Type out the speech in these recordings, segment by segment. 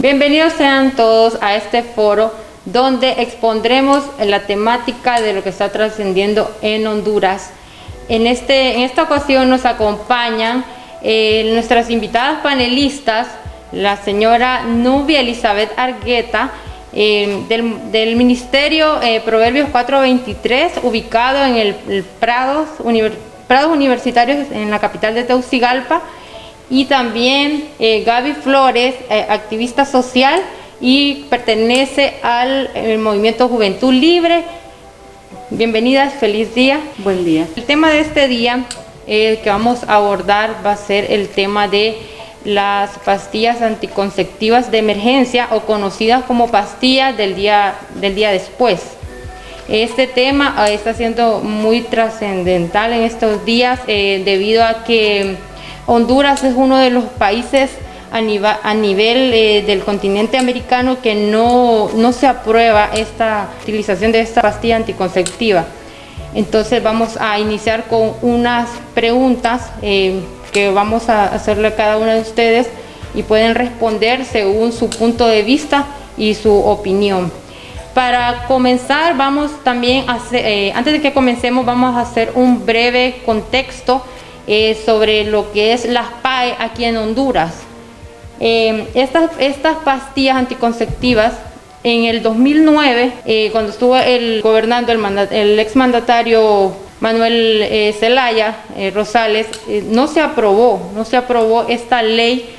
Bienvenidos sean todos a este foro donde expondremos la temática de lo que está trascendiendo en Honduras. En esta ocasión nos acompañan nuestras invitadas panelistas, la señora Nubia Elizabeth Argueta, del Ministerio Proverbios 423, ubicado en el Prados Universitarios en la capital de Tegucigalpa, y también Gaby Flores, activista social y pertenece al movimiento Juventud Libre. Bienvenidas, feliz día. Buen día. El tema de este día que vamos a abordar va a ser el tema de las pastillas anticonceptivas de emergencia, o conocidas como pastillas del día después. Este tema está siendo muy trascendental en estos días debido a que Honduras es uno de los países a nivel del continente americano que no se aprueba esta utilización de esta pastilla anticonceptiva. Entonces vamos a iniciar con unas preguntas que vamos a hacerle a cada uno de ustedes y pueden responder según su punto de vista y su opinión. Para comenzar, vamos también a hacer, antes de que comencemos, vamos a hacer un breve contexto sobre lo que es las PAE aquí en Honduras. Estas pastillas anticonceptivas, en el 2009, cuando estuvo gobernando el exmandatario Manuel Zelaya Rosales, no se aprobó esta ley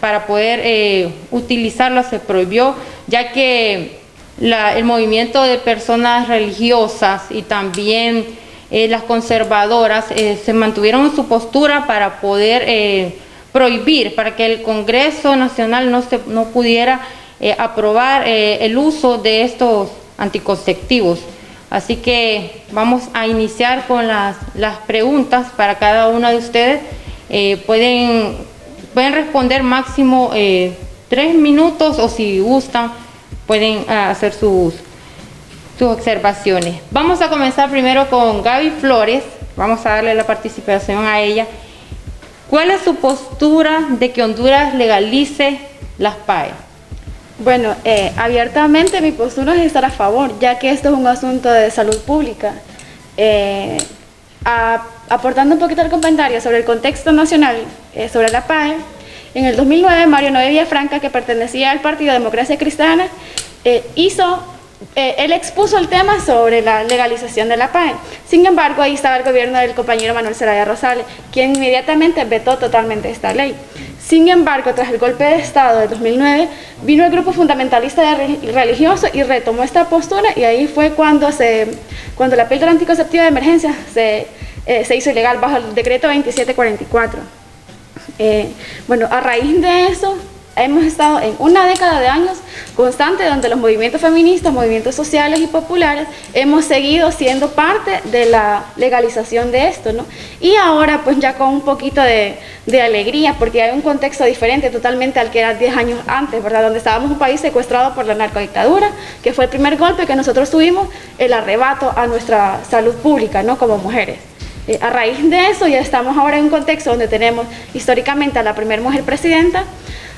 para poder utilizarla, se prohibió, ya que el movimiento de personas religiosas y también las conservadoras se mantuvieron en su postura para poder prohibir, para que el Congreso Nacional no pudiera aprobar el uso de estos anticonceptivos. Así que vamos a iniciar con las preguntas para cada uno de ustedes. Pueden responder máximo 3 minutos, o si gustan pueden hacer sus observaciones. Vamos a comenzar primero con Gaby Flores. Vamos a darle la participación a ella. ¿Cuál es su postura de que Honduras legalice las PAE? Bueno, abiertamente mi postura es estar a favor, ya que esto es un asunto de salud pública. Aportando un poquito el comentario sobre el contexto nacional, sobre la PAE, en el 2009 Mario Noé Villafranca, que pertenecía al Partido Democracia Cristiana, él expuso el tema sobre la legalización de la PAE. Sin embargo, ahí estaba el gobierno del compañero Manuel Zelaya Rosales, quien inmediatamente vetó totalmente esta ley. Sin embargo, tras el golpe de Estado de 2009, vino el grupo fundamentalista religioso y retomó esta postura, y ahí fue cuando la píldora anticonceptiva de emergencia se hizo ilegal bajo el decreto 2744. Bueno, a raíz de eso, hemos estado en una década de años constante donde los movimientos feministas, movimientos sociales y populares hemos seguido siendo parte de la legalización de esto, ¿no? Y ahora pues ya con un poquito de alegría, porque hay un contexto diferente totalmente al que era 10 años antes, ¿verdad? Donde estábamos un país secuestrado por la narcodictadura, que fue el primer golpe que nosotros tuvimos, el arrebato a nuestra salud pública, ¿no? Como mujeres. A raíz de eso ya estamos ahora en un contexto donde tenemos históricamente a la primera mujer presidenta,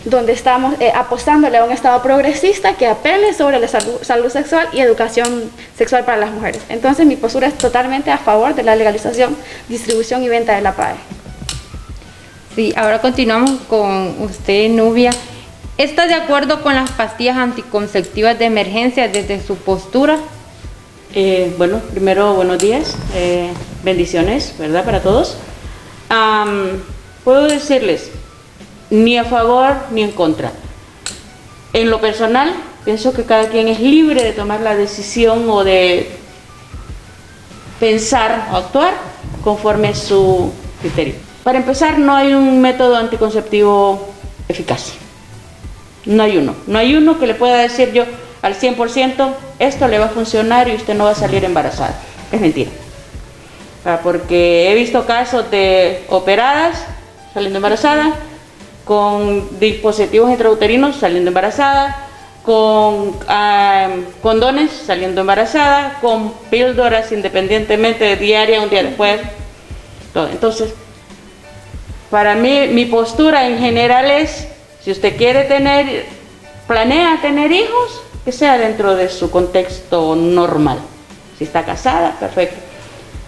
donde estamos apostándole a un Estado progresista que apele sobre la salud sexual y educación sexual para las mujeres. Entonces mi postura es totalmente a favor de la legalización, distribución y venta de la PAE. Sí, ahora continuamos con usted, Nubia. ¿Está de acuerdo con las pastillas anticonceptivas de emergencia desde su postura? Bueno, primero buenos días, bendiciones, ¿verdad? Para todos. Puedo decirles, ni a favor ni en contra. En lo personal, pienso que cada quien es libre de tomar la decisión o de pensar o actuar conforme a su criterio. Para empezar, no hay un método anticonceptivo eficaz. No hay uno que le pueda decir yo al 100%, esto le va a funcionar y usted no va a salir embarazada. Es mentira. Porque he visto casos de operadas saliendo embarazadas, con dispositivos intrauterinos saliendo embarazada, con condones saliendo embarazada, con píldoras independientemente de diaria, un día después, todo. Entonces, para mí, mi postura en general es, si usted quiere tener planea tener hijos, que sea dentro de su contexto normal. Si está casada, perfecto.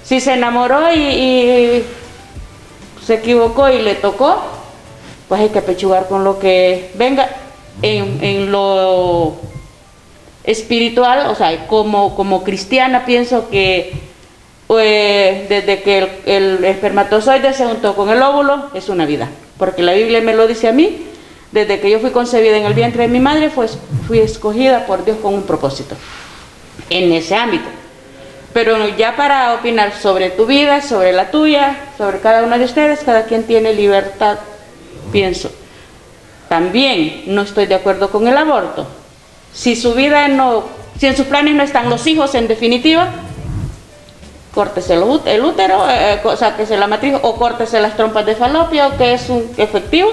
Si se enamoró y se equivocó y le tocó, pues hay que apechugar con lo que venga en lo espiritual. O sea, como cristiana pienso que desde que el espermatozoide se juntó con el óvulo es una vida, porque la Biblia me lo dice a mí. Desde que yo fui concebida en el vientre de mi madre, fui escogida por Dios con un propósito en ese ámbito. Pero ya para opinar sobre tu vida, sobre la tuya, sobre cada uno de ustedes, cada quien tiene libertad, pienso. También no estoy de acuerdo con el aborto. Si en sus planes no están los hijos, en definitiva, córtese el útero, sáquese la matriz o córtese las trompas de falopio, que es un efectivo.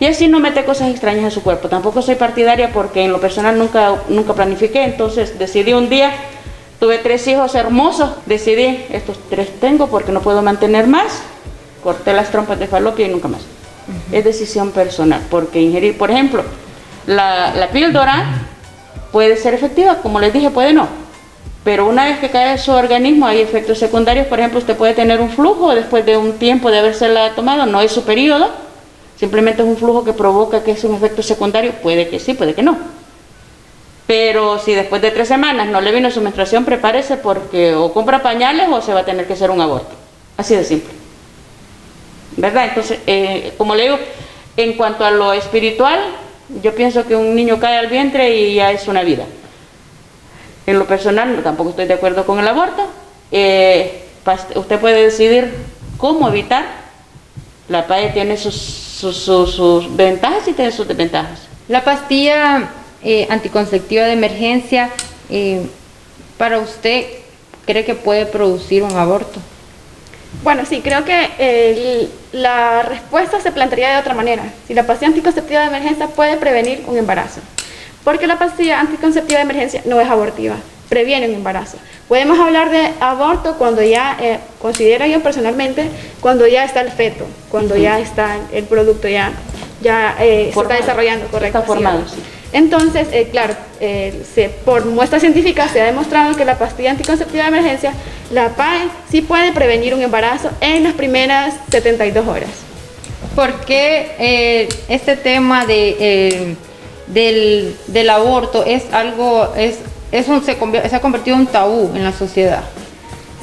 Y así no mete cosas extrañas a su cuerpo. Tampoco soy partidaria porque en lo personal nunca planifiqué. Entonces decidí un día, tuve 3 hijos hermosos, decidí, estos 3 tengo porque no puedo mantener más. Corté las trompas de falopio y nunca más. Es decisión personal, porque ingerir, por ejemplo, la píldora puede ser efectiva, como les dije, puede no. Pero una vez que cae en su organismo hay efectos secundarios. Por ejemplo, usted puede tener un flujo después de un tiempo de habérsela tomado, no es su periodo. Simplemente es un flujo que provoca que es un efecto secundario, puede que sí, puede que no. Pero si después de 3 semanas no le vino su menstruación, prepárese porque o compra pañales o se va a tener que hacer un aborto. Así de simple. ¿Verdad? Entonces, como le digo, en cuanto a lo espiritual, yo pienso que un niño cae al vientre y ya es una vida. En lo personal, tampoco estoy de acuerdo con el aborto. Usted puede decidir cómo evitar. La PAE tiene sus ventajas y tiene sus desventajas. La pastilla anticonceptiva de emergencia, para usted, ¿cree que puede producir un aborto? Bueno, sí, creo que la respuesta se plantearía de otra manera. Si la pastilla anticonceptiva de emergencia puede prevenir un embarazo. Porque la pastilla anticonceptiva de emergencia no es abortiva, previene un embarazo. Podemos hablar de aborto cuando ya, considero yo personalmente, cuando ya está el feto, cuando ya está el producto, ya se está desarrollando, correcto. Está formado, sí. Entonces, claro, por muestras científicas se ha demostrado que la pastilla anticonceptiva de emergencia, la PAE, sí puede prevenir un embarazo en las primeras 72 horas. ¿Por qué este tema del aborto es algo, se ha convertido en un tabú en la sociedad?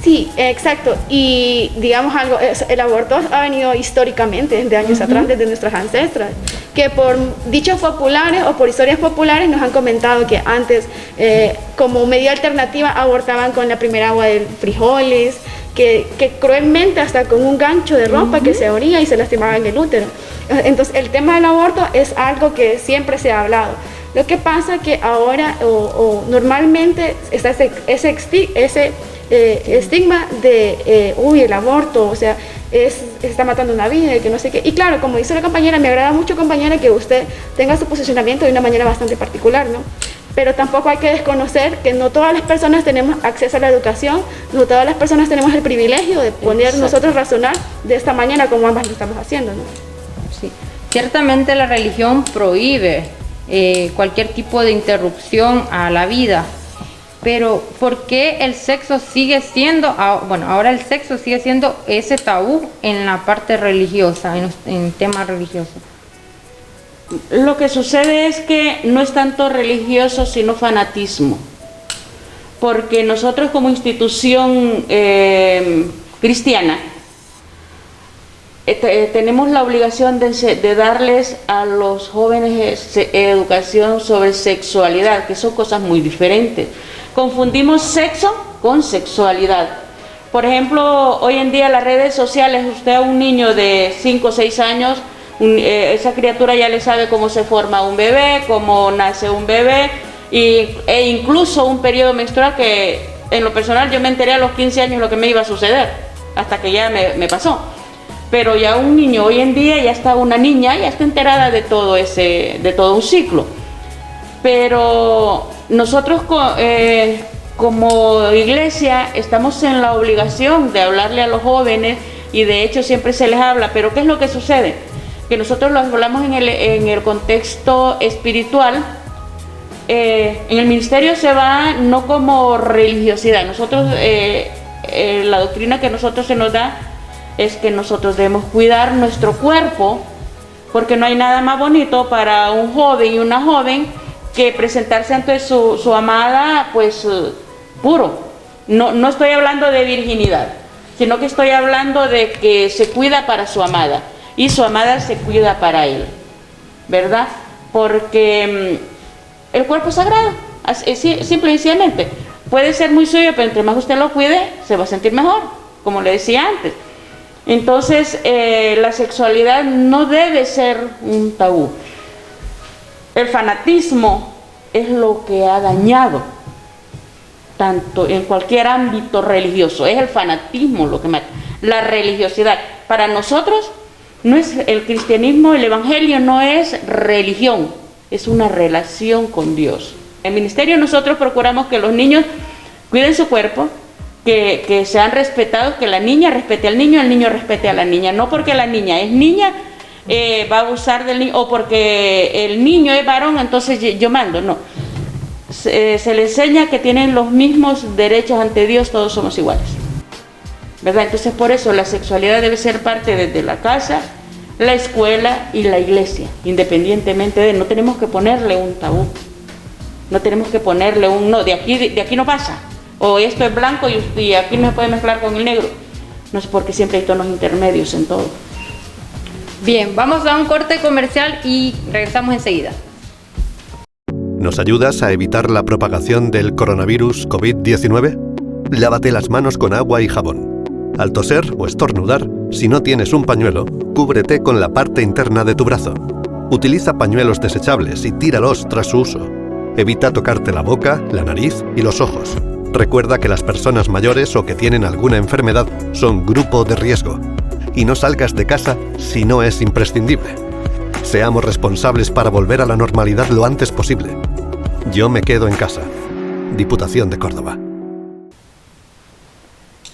Sí, exacto. Y digamos algo, el aborto ha venido históricamente, desde años atrás, desde nuestras ancestras, que por dichos populares o por historias populares nos han comentado que antes, como medida alternativa, abortaban con la primera agua de frijoles, que cruelmente hasta con un gancho de ropa que se abría y se lastimaba en el útero. Entonces, el tema del aborto es algo que siempre se ha hablado. Lo que pasa que ahora o normalmente está ese estigma de, el aborto, o sea, está matando una vida y que no sé qué. Y claro, como dice la compañera, me agrada mucho, compañera, que usted tenga su posicionamiento de una manera bastante particular, ¿no? Pero tampoco hay que desconocer que no todas las personas tenemos acceso a la educación, no todas las personas tenemos el privilegio de poder nosotros razonar de esta manera como ambas lo estamos haciendo, ¿no? Sí. Ciertamente la religión prohíbe cualquier tipo de interrupción a la vida, pero ¿por qué el sexo sigue siendo, ahora el sexo sigue siendo ese tabú en la parte religiosa, en temas religiosos? Lo que sucede es que no es tanto religioso, sino fanatismo, porque nosotros como institución cristiana tenemos la obligación de darles a los jóvenes educación sobre sexualidad, que son cosas muy diferentes. Confundimos sexo con sexualidad. Por ejemplo, hoy en día las redes sociales, usted a un niño de 5 o 6 años, esa criatura ya le sabe cómo se forma un bebé, cómo nace un bebé, e incluso un periodo menstrual que en lo personal yo me enteré a los 15 años lo que me iba a suceder, hasta que ya me pasó. Pero ya un niño hoy en día, ya está una niña, ya está enterada de todo un ciclo. Pero nosotros como iglesia estamos en la obligación de hablarle a los jóvenes, y de hecho siempre se les habla, pero ¿qué es lo que sucede? Que nosotros lo hablamos en el contexto espiritual, en el ministerio se va no como religiosidad. Nosotros, la doctrina que nosotros se nos da es que nosotros debemos cuidar nuestro cuerpo, porque no hay nada más bonito para un joven y una joven que presentarse ante su amada, pues, puro. No estoy hablando de virginidad, sino que estoy hablando de que se cuida para su amada y su amada se cuida para él, ¿verdad? Porque el cuerpo es sagrado, simple y sencillamente. Puede ser muy suyo, pero entre más usted lo cuide, se va a sentir mejor, como le decía antes. Entonces, la sexualidad no debe ser un tabú. El fanatismo es lo que ha dañado, tanto en cualquier ámbito religioso. Es el fanatismo lo que mata, la religiosidad. Para nosotros, no es el cristianismo, el evangelio no es religión, es una relación con Dios. En el ministerio nosotros procuramos que los niños cuiden su cuerpo, que sean respetados, que la niña respete al niño, el niño respete a la niña. No porque la niña es niña, va a abusar del niño, o porque el niño es varón, entonces yo mando, no. Se le enseña que tienen los mismos derechos ante Dios, todos somos iguales, ¿verdad? Entonces por eso la sexualidad debe ser parte desde la casa, la escuela y la iglesia, independientemente de, no tenemos que ponerle un tabú, no tenemos que ponerle un, no, de aquí no pasa, o esto es blanco y aquí no se puede mezclar con el negro. No sé por qué siempre hay tonos intermedios en todo. Bien, vamos a un corte comercial y regresamos enseguida. ¿Nos ayudas a evitar la propagación del coronavirus COVID-19? Lávate las manos con agua y jabón. Al toser o estornudar, si no tienes un pañuelo, cúbrete con la parte interna de tu brazo. Utiliza pañuelos desechables y tíralos tras su uso. Evita tocarte la boca, la nariz y los ojos. Recuerda que las personas mayores o que tienen alguna enfermedad son grupo de riesgo. Y no salgas de casa si no es imprescindible. Seamos responsables para volver a la normalidad lo antes posible. Yo me quedo en casa. Diputación de Córdoba.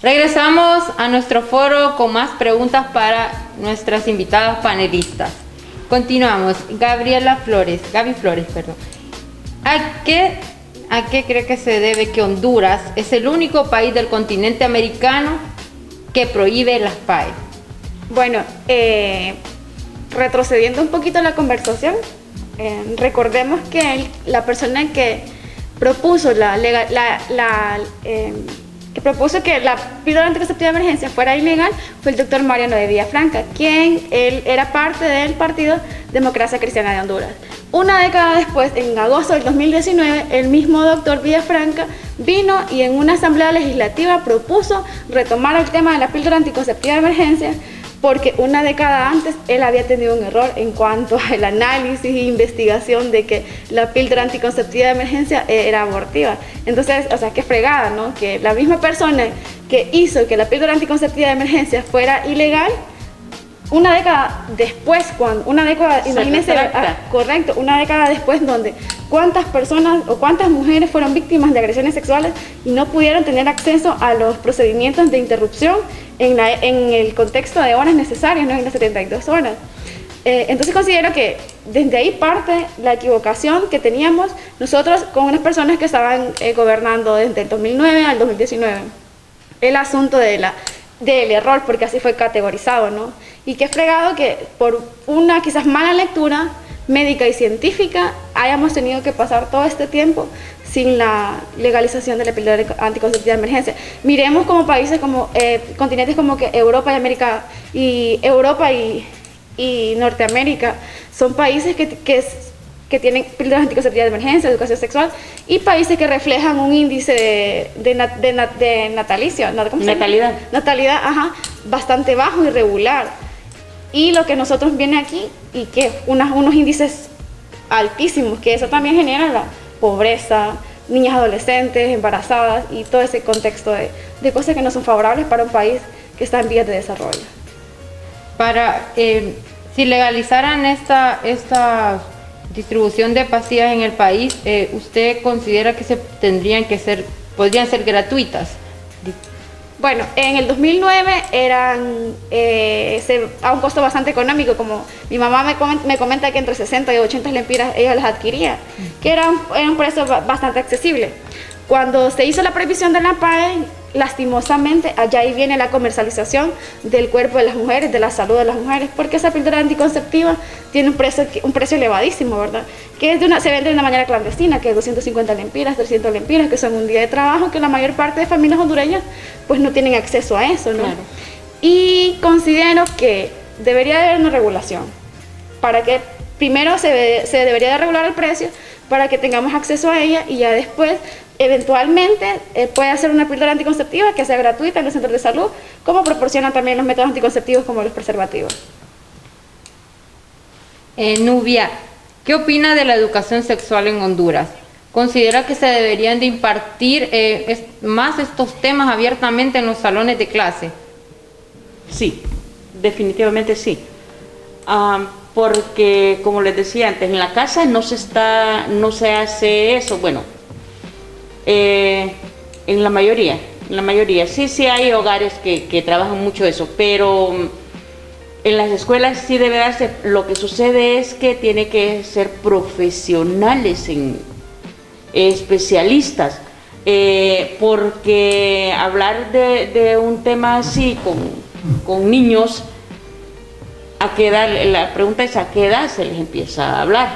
Regresamos a nuestro foro con más preguntas para nuestras invitadas panelistas. Continuamos. Gaby Flores, ¿A qué cree que se debe que Honduras es el único país del continente americano que prohíbe las PAE? Bueno, retrocediendo un poquito la conversación, recordemos que la persona que propuso que la píldora anticonceptiva de emergencia fuera ilegal fue el doctor Mariano de Villafranca, quien él era parte del Partido Democracia Cristiana de Honduras. Una década después, en agosto del 2019, el mismo doctor Villafranca vino y en una asamblea legislativa propuso retomar el tema de la píldora anticonceptiva de emergencia, porque una década antes él había tenido un error en cuanto al análisis e investigación de que la píldora anticonceptiva de emergencia era abortiva. Entonces, o sea, qué fregada, ¿no? Que la misma persona que hizo que la píldora anticonceptiva de emergencia fuera ilegal, una década después, imagínense, correcto, una década después, donde cuántas personas o cuántas mujeres fueron víctimas de agresiones sexuales y no pudieron tener acceso a los procedimientos de interrupción en el contexto de horas necesarias, no en las 72 horas. Entonces considero que desde ahí parte la equivocación que teníamos nosotros con unas personas que estaban gobernando desde el 2009 al 2019. El asunto del error, porque así fue categorizado, ¿no? Y qué fregado que por una quizás mala lectura médica y científica hayamos tenido que pasar todo este tiempo sin la legalización de la píldora anticonceptiva de emergencia. Miremos como países, como continentes como que Europa y Norteamérica son países que tienen píldoras anticonceptivas de emergencia, educación sexual, y países que reflejan un índice de natalidad, bastante bajo y regular. Y lo que nosotros viene aquí, y que unos índices altísimos, que eso también genera la pobreza, niñas adolescentes, embarazadas, y todo ese contexto de cosas que no son favorables para un país que está en vías de desarrollo. Si legalizaran esta distribución de pastillas en el país, ¿usted considera que podrían ser gratuitas? Bueno, en el 2009 eran a un costo bastante económico, como mi mamá me comenta que entre 60 y 80 lempiras ella las adquiría, que era un precio bastante accesible. Cuando se hizo la prohibición de la PAE, lastimosamente, allá ahí viene la comercialización del cuerpo de las mujeres, de la salud de las mujeres, porque esa píldora anticonceptiva tiene un precio elevadísimo, ¿verdad? Que se vende de una manera clandestina, que es 250 lempiras, 300 lempiras, que son un día de trabajo, que la mayor parte de familias hondureñas pues no tienen acceso a eso, ¿no? Claro. Y considero que debería haber una regulación, para que primero se debería de regular el precio, para que tengamos acceso a ella y ya después eventualmente puede hacer una píldora anticonceptiva que sea gratuita en los centros de salud, como proporcionan también los métodos anticonceptivos como los preservativos. Nubia, ¿qué opina de la educación sexual en Honduras? ¿Considera que se deberían de impartir más estos temas abiertamente en los salones de clase? Sí, definitivamente sí. Porque, como les decía antes, en la casa no se hace eso. Bueno, en la mayoría, sí hay hogares que trabajan mucho eso, pero en las escuelas sí debe darse. Lo que sucede es que tiene que ser profesionales, especialistas, porque hablar de un tema así con niños, ¿a qué edad? La pregunta es ¿a qué edad se les empieza a hablar?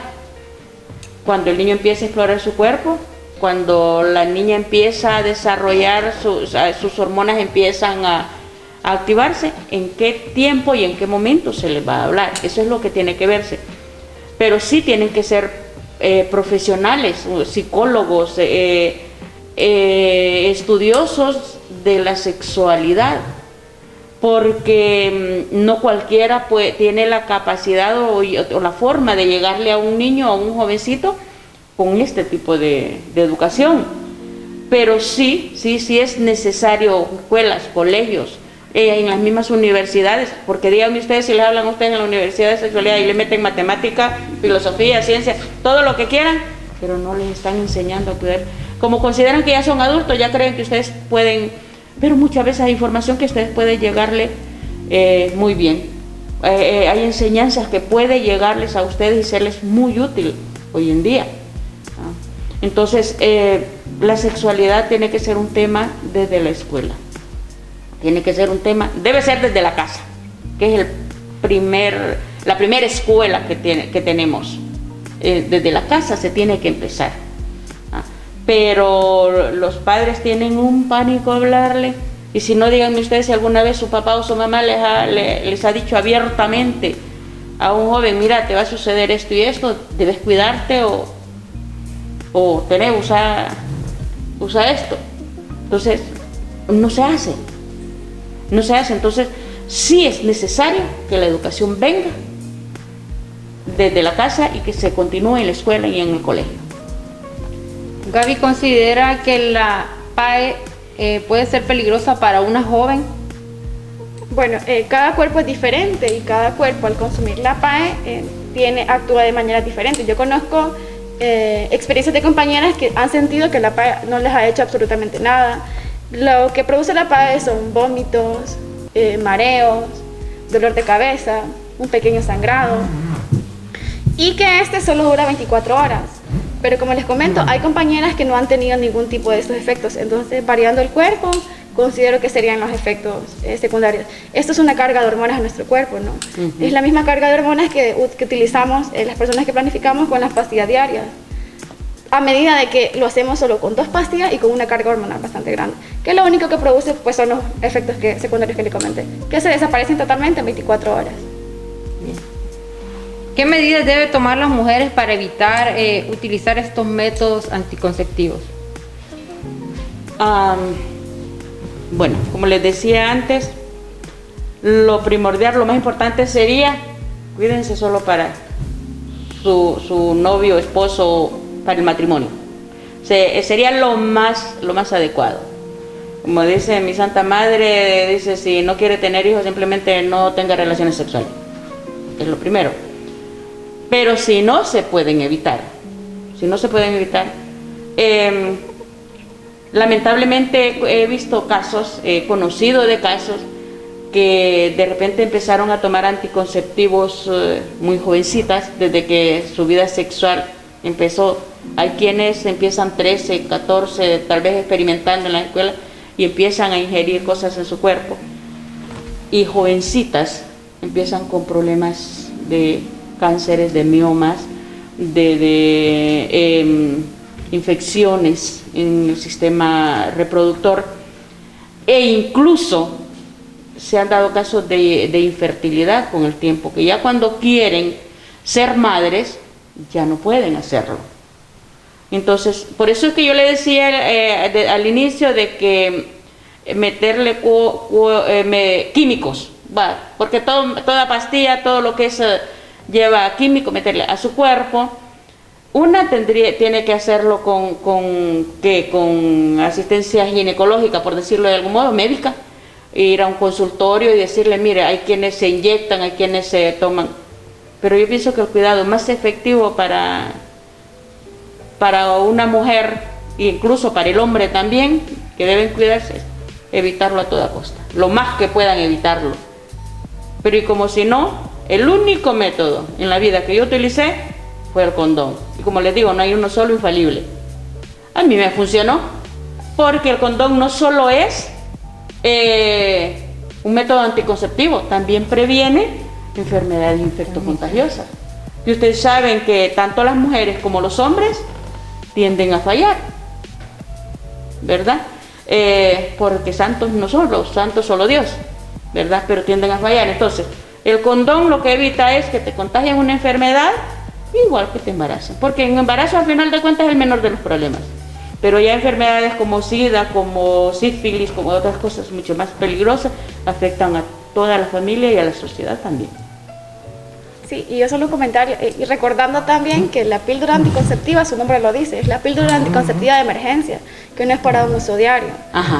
Cuando el niño empieza a explorar su cuerpo, cuando la niña empieza a desarrollar sus hormonas empiezan a activarse, ¿en qué tiempo y en qué momento se les va a hablar? Eso es lo que tiene que verse. Pero sí tienen que ser profesionales, psicólogos, estudiosos de la sexualidad, porque no cualquiera tiene la capacidad o la forma de llegarle a un niño o a un jovencito con este tipo de educación. Pero sí es necesario escuelas, colegios, en las mismas universidades, porque díganme ustedes si les hablan a ustedes en la universidad de sexualidad y le meten matemática, filosofía, ciencia, todo lo que quieran, pero no les están enseñando a cuidar. Como consideran que ya son adultos, ya creen que ustedes pueden, pero muchas veces hay información que ustedes pueden llegarle muy bien. Hay enseñanzas que puede llegarles a ustedes y serles muy útil hoy en día. Entonces, la sexualidad tiene que ser un tema desde la escuela. Tiene que ser un tema, debe ser desde la casa, que es la primera escuela que tenemos. Desde la casa se tiene que empezar. Pero los padres tienen un pánico a hablarle, y si no, díganme ustedes si alguna vez su papá o su mamá les ha dicho abiertamente a un joven: mira, te va a suceder esto y esto, debes cuidarte o usa esto. Entonces, no se hace. Entonces sí es necesario que la educación venga desde la casa y que se continúe en la escuela y en el colegio. Gaby, ¿considera que la PAE puede ser peligrosa para una joven? Bueno, cada cuerpo es diferente y cada cuerpo al consumir la PAE actúa de manera diferente. Yo conozco experiencias de compañeras que han sentido que la PAE no les ha hecho absolutamente nada. Lo que produce la PAE son vómitos, mareos, dolor de cabeza, un pequeño sangrado, y que solo dura 24 horas. Pero como les comento, hay compañeras que no han tenido ningún tipo de estos efectos. Entonces, variando el cuerpo, considero que serían los efectos secundarios. Esto es una carga de hormonas en nuestro cuerpo, ¿no? Es la misma carga de hormonas que utilizamos las personas que planificamos con las pastillas diarias, a medida de que lo hacemos solo con 2 pastillas y con una carga hormonal bastante grande, que lo único que produce pues son los efectos secundarios que le comenté, que se desaparecen totalmente en 24 horas. Bien. ¿Qué medidas deben tomar las mujeres para evitar utilizar estos métodos anticonceptivos? Bueno, como les decía antes, lo primordial, lo más importante sería cuídense solo para su novio, esposo, para el matrimonio. Sería lo más adecuado. Como dice mi Santa Madre, dice: si no quiere tener hijos, simplemente no tenga relaciones sexuales. Es lo primero. Pero si no se pueden evitar, Lamentablemente he visto casos, he conocido de casos que de repente empezaron a tomar anticonceptivos muy jovencitas, desde que su vida sexual empezó. Hay quienes empiezan 13, 14, tal vez experimentando en la escuela y empiezan a ingerir cosas en su cuerpo. Y jovencitas empiezan con problemas de cánceres, de miomas, de infecciones en el sistema reproductor, e incluso se han dado casos de infertilidad con el tiempo, que ya cuando quieren ser madres ya no pueden hacerlo. Entonces, por eso es que yo le decía al inicio de que meterle químicos, porque toda pastilla, todo lo que es lleva químico, meterle a su cuerpo. Una tiene que hacerlo con asistencia ginecológica, por decirlo de algún modo, médica, ir a un consultorio y decirle, mire, hay quienes se inyectan, hay quienes se toman, pero yo pienso que el cuidado más efectivo para una mujer, e incluso para el hombre también, que deben cuidarse, es evitarlo a toda costa, lo más que puedan evitarlo. Pero y como si no, el único método en la vida que yo utilicé fue el condón. Y como les digo, no hay uno solo infalible. A mí me funcionó, porque el condón no solo es un método anticonceptivo, también previene enfermedades infectocontagiosas. Y ustedes saben que tanto las mujeres como los hombres tienden a fallar, ¿verdad? Porque santos no son los santos, solo Dios, ¿verdad? Pero tienden a fallar. Entonces, el condón lo que evita es que te contagien una enfermedad igual que te embarazan, porque en embarazo al final de cuentas es el menor de los problemas, pero ya enfermedades como SIDA, como sífilis, como otras cosas mucho más peligrosas, afectan a toda la familia y a la sociedad también. Sí, y yo solo un comentario, y recordando también que la píldora anticonceptiva, su nombre lo dice, es la píldora anticonceptiva de emergencia, que no es para un uso diario,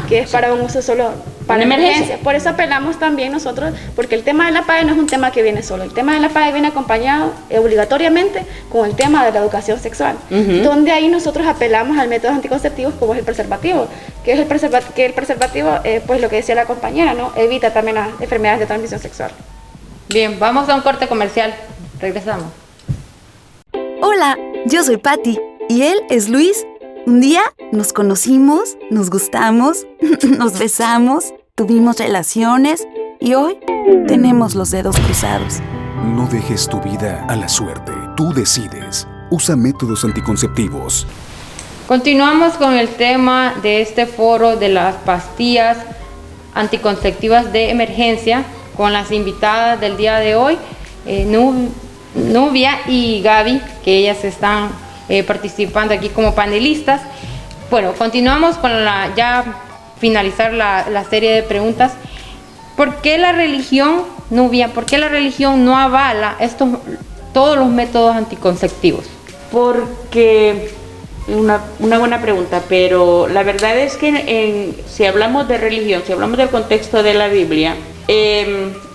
que es para un uso solo para emergencia. Por eso apelamos también nosotros, porque el tema de la PAE no es un tema que viene solo, el tema de la PAE viene acompañado obligatoriamente con el tema de la educación sexual, donde ahí nosotros apelamos al método anticonceptivo como es el preservativo, que el preservativo, pues lo que decía la compañera, ¿no? Evita también las enfermedades de transmisión sexual. Bien, vamos a un corte comercial. Regresamos. Hola, yo soy Patti y él es Luis. Un día nos conocimos, nos gustamos, nos besamos, tuvimos relaciones y hoy tenemos los dedos cruzados. No dejes tu vida a la suerte. Tú decides. Usa métodos anticonceptivos. Continuamos con el tema de este foro de las pastillas anticonceptivas de emergencia, con las invitadas del día de hoy, Nubia y Gaby, que ellas están participando aquí como panelistas. Bueno, continuamos con ya finalizar la serie de preguntas. ¿Por qué la religión, Nubia, por qué la religión no avala todos los métodos anticonceptivos? Porque una buena pregunta, pero la verdad es que si hablamos de religión, si hablamos del contexto de la Biblia,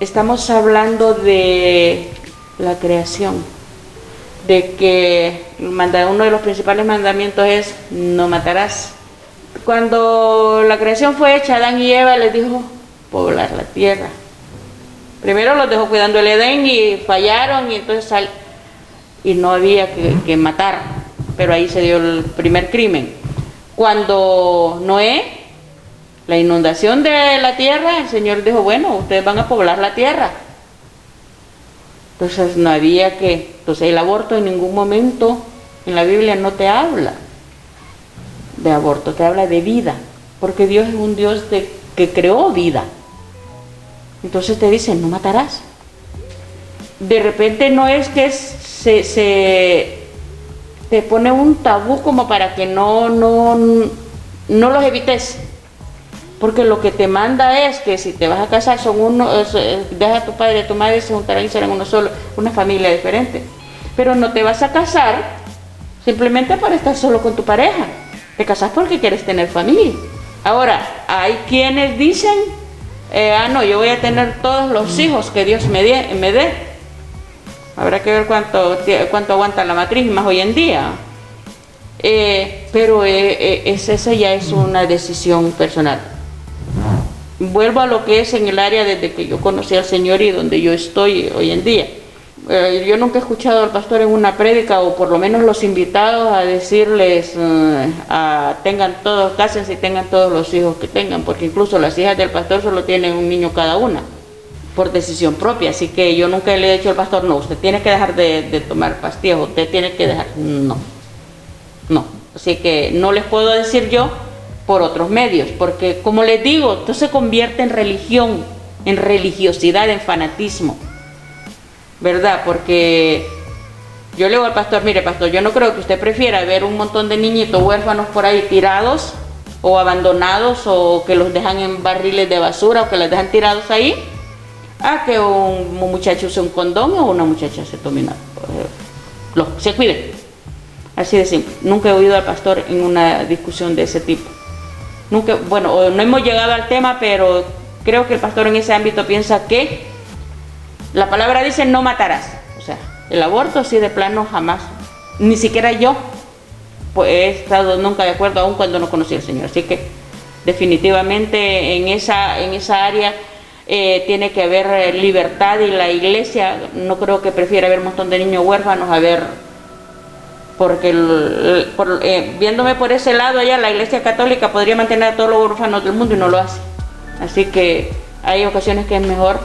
estamos hablando de la creación, de que uno de los principales mandamientos es no matarás. Cuando la creación fue hecha, Adán y Eva les dijo poblar la tierra. Primero los dejó cuidando el Edén y fallaron, y entonces y no había que matar, pero ahí se dio el primer crimen. Cuando Noé, la inundación de la tierra, el Señor dijo, bueno, ustedes van a poblar la tierra. Entonces no había entonces el aborto en ningún momento en la Biblia no te habla de aborto, te habla de vida, porque Dios es un Dios que creó vida. Entonces te dicen, no matarás. De repente no es que te pone un tabú como para que no los evites, porque lo que te manda es que si te vas a casar deja a tu padre y a tu madre, se juntarán y serán uno solo, una familia diferente, pero no te vas a casar simplemente para estar solo con tu pareja, te casas porque quieres tener familia. Ahora, hay quienes dicen, no, yo voy a tener todos los hijos que Dios me dé. Habrá que ver cuánto aguanta la matriz más hoy en día. pero esa ya es una decisión personal. Vuelvo a lo que es en el área desde que yo conocí al Señor y donde yo estoy hoy en día. Yo nunca he escuchado al pastor en una prédica, o por lo menos los invitados, a decirles tengan todos, cásense y tengan todos los hijos que tengan, porque incluso las hijas del pastor solo tienen un niño cada una, por decisión propia. Así que yo nunca le he dicho al pastor, no, usted tiene que dejar de tomar pastillas, usted tiene que dejar, no. Así que no les puedo decir yo por otros medios, porque como les digo, esto se convierte en religión, en religiosidad, en fanatismo, ¿verdad? Porque yo le digo al pastor, mire pastor, yo no creo que usted prefiera ver un montón de niñitos huérfanos por ahí tirados o abandonados, o que los dejan en barriles de basura, o que los dejan tirados ahí, a que un muchacho use un condón o una muchacha se tome se cuide. Así de simple. Nunca he oído al pastor en una discusión de ese tipo. Nunca, bueno, no hemos llegado al tema, pero creo que el pastor en ese ámbito piensa que la palabra dice no matarás. O sea, el aborto sí de plano jamás. Ni siquiera yo pues, he estado nunca de acuerdo, aun cuando no conocí al Señor. Así que definitivamente en esa área tiene que haber libertad, y la iglesia no creo que prefiera ver un montón de niños huérfanos a ver, porque viéndome por ese lado allá, la iglesia católica podría mantener a todos los huérfanos del mundo y no lo hace. Así que hay ocasiones que es mejor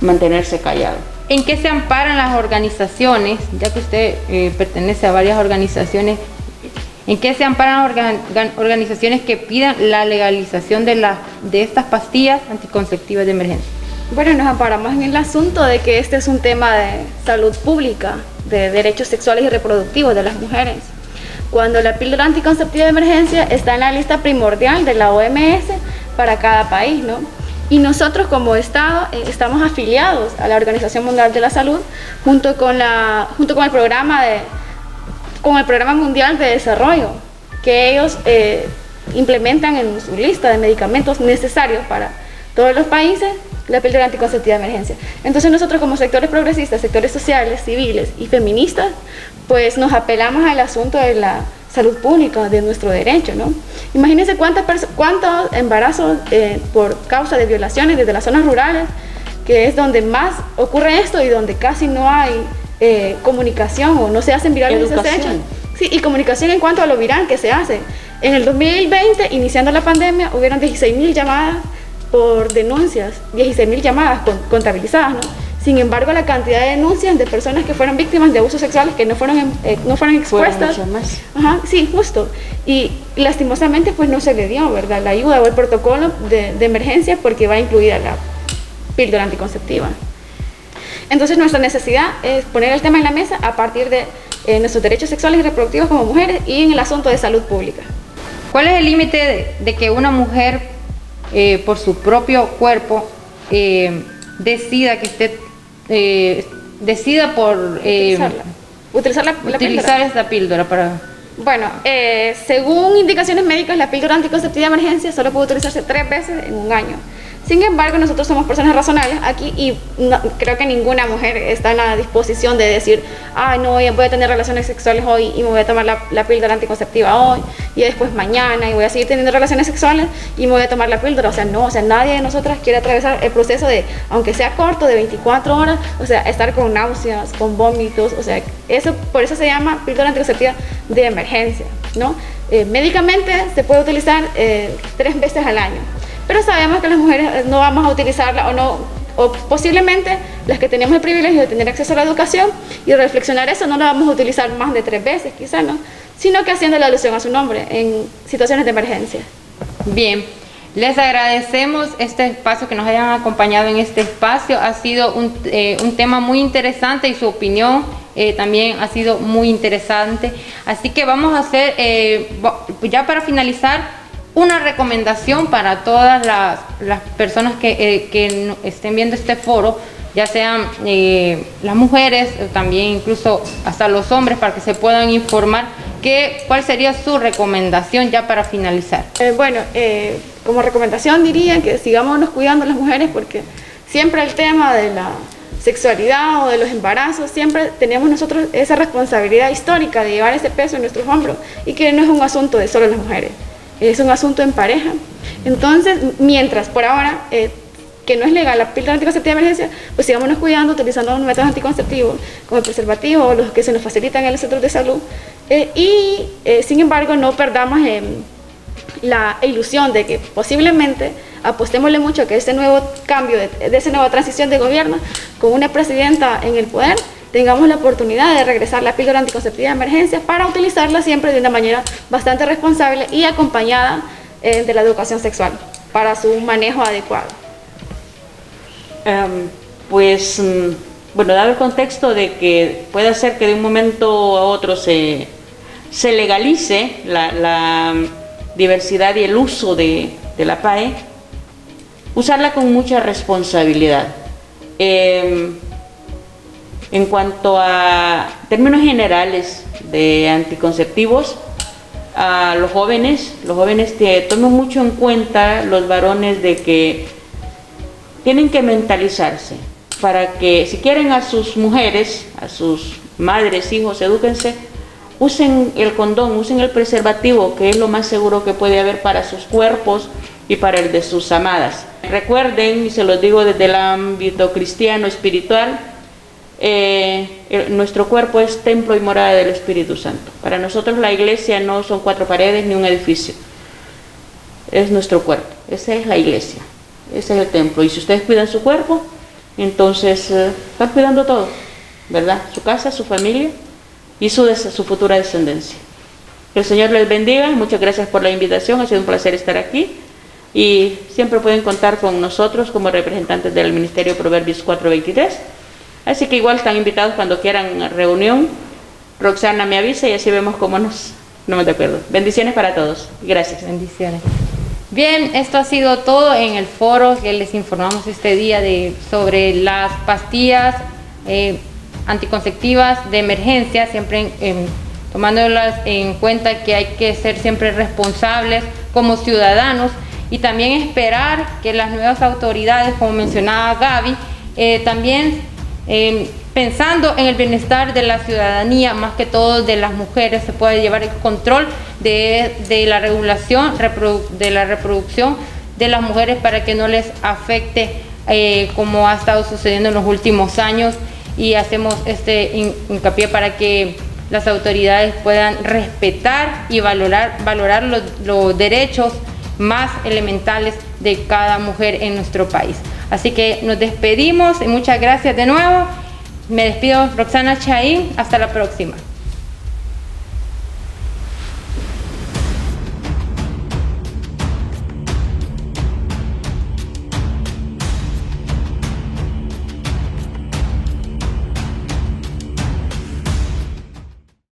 mantenerse callado. ¿En qué se amparan las organizaciones, ya que usted pertenece a varias organizaciones, en qué se amparan organizaciones que pidan la legalización de estas pastillas anticonceptivas de emergencia? Bueno, nos amparamos en el asunto de que este es un tema de salud pública, de derechos sexuales y reproductivos de las mujeres. Cuando la píldora anticonceptiva de emergencia está en la lista primordial de la OMS para cada país, ¿no? Y nosotros como Estado estamos afiliados a la Organización Mundial de la Salud junto con el Programa Mundial de Desarrollo, que ellos implementan en su lista de medicamentos necesarios para todos los países la píldora anticonceptiva de emergencia. Entonces nosotros como sectores progresistas, sectores sociales, civiles y feministas, pues nos apelamos al asunto de la salud pública, de nuestro derecho, ¿no? Imagínense cuántos embarazos por causa de violaciones desde las zonas rurales, que es donde más ocurre esto y donde casi no hay comunicación, o no se hacen virales esos hechos. Sí, y comunicación en cuanto a lo viral que se hace. En el 2020, iniciando la pandemia, hubieron 16.000 llamadas por denuncias, 16.000 llamadas contabilizadas, ¿no? Sin embargo, la cantidad de denuncias de personas que fueron víctimas de abusos sexuales que no fueron expuestas, fueron mucho más. Ajá, sí, justo, y lastimosamente pues no se le dio, ¿verdad?, la ayuda o el protocolo de emergencia, porque va incluida la píldora anticonceptiva. Entonces nuestra necesidad es poner el tema en la mesa a partir de nuestros derechos sexuales y reproductivos como mujeres, y en el asunto de salud pública. ¿Cuál es el límite de que una mujer por su propio cuerpo decida por utilizar esta píldora para... Bueno, según indicaciones médicas, la píldora anticonceptiva de emergencia solo puede utilizarse 3 veces en un año. Sin embargo, nosotros somos personas razonables aquí, y creo que ninguna mujer está en la disposición de decir, ay, no, voy a tener relaciones sexuales hoy y me voy a tomar la píldora anticonceptiva hoy, y después mañana, y voy a seguir teniendo relaciones sexuales y me voy a tomar la píldora. O sea, no, nadie de nosotras quiere atravesar el proceso de, aunque sea corto, de 24 horas, o sea, estar con náuseas, con vómitos, o sea, por eso se llama píldora anticonceptiva de emergencia, ¿no? Médicamente se puede utilizar 3 veces al año. Pero sabemos que las mujeres no vamos a utilizarla, o posiblemente las que tenemos el privilegio de tener acceso a la educación y reflexionar eso, no la vamos a utilizar más de 3 veces, quizás, ¿no? Sino que haciendo la alusión a su nombre en situaciones de emergencia. Bien, les agradecemos este espacio, que nos hayan acompañado en este espacio. Ha sido un tema muy interesante, y su opinión también ha sido muy interesante. Así que vamos a hacer, ya para finalizar, una recomendación para todas las personas que estén viendo este foro, ya sean las mujeres, también incluso hasta los hombres, para que se puedan informar. ¿Cuál sería su recomendación ya para finalizar? Como recomendación diría que sigámonos cuidando las mujeres, porque siempre el tema de sexualidad o de los embarazos, siempre tenemos nosotros esa responsabilidad histórica de llevar ese peso en nuestros hombros y que no es un asunto de solo las mujeres, es un asunto en pareja. Entonces, mientras por ahora que no es legal la píldora anticonceptiva de emergencia, pues sigámonos cuidando, utilizando métodos anticonceptivos como el preservativo o los que se nos facilitan en los centros de salud sin embargo no perdamos la ilusión de que posiblemente apostémosle mucho a que ese nuevo cambio, de esa nueva transición de gobierno, con una presidenta en el poder, tengamos la oportunidad de regresar la píldora anticonceptiva de emergencia para utilizarla siempre de una manera bastante responsable y acompañada de la educación sexual para su manejo adecuado. Bueno, dado el contexto de que puede ser que de un momento a otro se legalice la diversidad y el uso de la PAE, usarla con mucha responsabilidad. En cuanto a términos generales de anticonceptivos, a los jóvenes tomen mucho en cuenta los varones de que tienen que mentalizarse para que si quieren a sus mujeres, a sus madres, hijos, edúquense, usen el condón, usen el preservativo, que es lo más seguro que puede haber para sus cuerpos y para el de sus amadas. Recuerden, y se los digo desde el ámbito cristiano espiritual, nuestro cuerpo es templo y morada del Espíritu Santo. Para nosotros la iglesia no son 4 paredes ni un edificio, es nuestro cuerpo, esa es la iglesia, ese es el templo. Y si ustedes cuidan su cuerpo, entonces están cuidando todo, ¿verdad? Su casa, su familia y su futura descendencia. Que el Señor les bendiga, muchas gracias por la invitación, ha sido un placer estar aquí y siempre pueden contar con nosotros como representantes del Ministerio Proverbios 4:23. Así que igual están invitados cuando quieran reunión. Roxana me avisa y así vemos cómo nos de acuerdo. Bendiciones para todos. Gracias. Bendiciones. Bien, esto ha sido todo en el foro que les informamos este día sobre las pastillas anticonceptivas de emergencia, siempre tomándolas en cuenta que hay que ser siempre responsables como ciudadanos y también esperar que las nuevas autoridades, como mencionaba Gaby, también pensando en el bienestar de la ciudadanía, más que todo de las mujeres, se puede llevar el control de la regulación de la reproducción de las mujeres para que no les afecte como ha estado sucediendo en los últimos años, y hacemos este hincapié para que las autoridades puedan respetar y valorar los derechos más elementales de cada mujer en nuestro país. Así que nos despedimos y muchas gracias de nuevo. Me despido, Roxana Chaín, hasta la próxima.